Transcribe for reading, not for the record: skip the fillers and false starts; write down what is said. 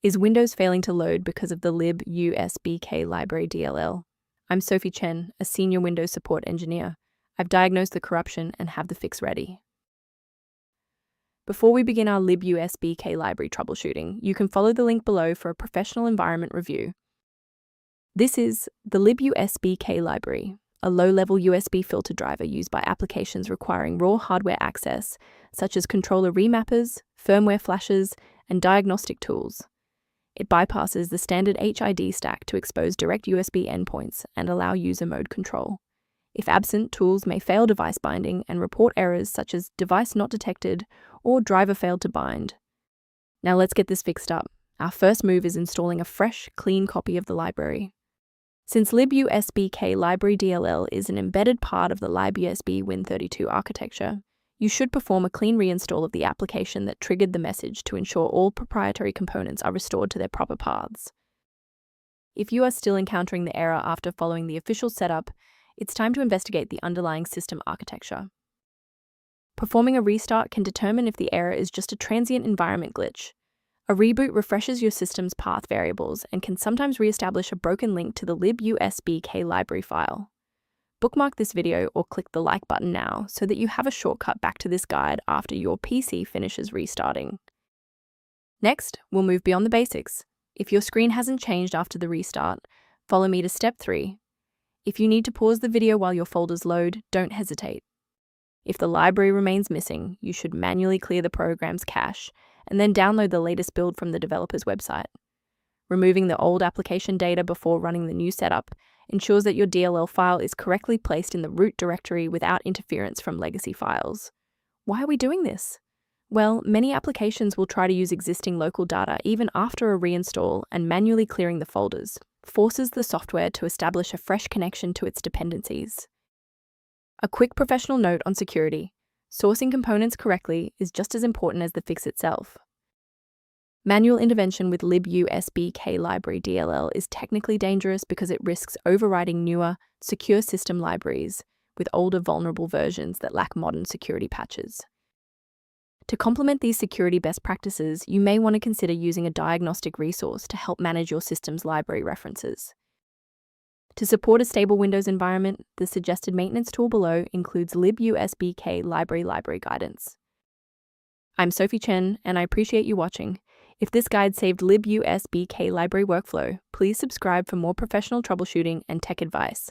Is Windows failing to load because of the Libusbk Library DLL? I'm Sophie Chen, a senior Windows support engineer. I've diagnosed the corruption and have the fix ready. Before we begin our Libusbk library troubleshooting, you can follow the link below for a professional environment review. This is the Libusbk library, a low-level USB filter driver used by applications requiring raw hardware access, such as controller remappers, firmware flashes, and diagnostic tools. It bypasses the standard HID stack to expose direct USB endpoints and allow user mode control. If absent, tools may fail device binding and report errors such as device not detected or driver failed to bind. Now let's get this fixed up. Our first move is installing a fresh, clean copy of the library. Since Libusbk Library DLL is an embedded part of the Libusb Win32 architecture, you should perform a clean reinstall of the application that triggered the message to ensure all proprietary components are restored to their proper paths. If you are still encountering the error after following the official setup, it's time to investigate the underlying system architecture. Performing a restart can determine if the error is just a transient environment glitch. A reboot refreshes your system's path variables and can sometimes re-establish a broken link to the Libusbk library file. Bookmark this video or click the like button now so that you have a shortcut back to this guide after your PC finishes restarting. Next, we'll move beyond the basics. If your screen hasn't changed after the restart, follow me to step 3. If you need to pause the video while your folders load, don't hesitate. If the library remains missing, you should manually clear the program's cache and then download the latest build from the developer's website. Removing the old application data before running the new setup ensures that your DLL file is correctly placed in the root directory without interference from legacy files. Why are we doing this? Well, many applications will try to use existing local data even after a reinstall, and manually clearing the folders forces the software to establish a fresh connection to its dependencies. A quick professional note on security: sourcing components correctly is just as important as the fix itself. Manual intervention with Libusbk Library DLL is technically dangerous because it risks overriding newer, secure system libraries with older vulnerable versions that lack modern security patches. To complement these security best practices, you may want to consider using a diagnostic resource to help manage your system's library references. To support a stable Windows environment, the suggested maintenance tool below includes Libusbk library guidance. I'm Sophie Chen, and I appreciate you watching. If this guide saved Libusbk library workflow, please subscribe for more professional troubleshooting and tech advice.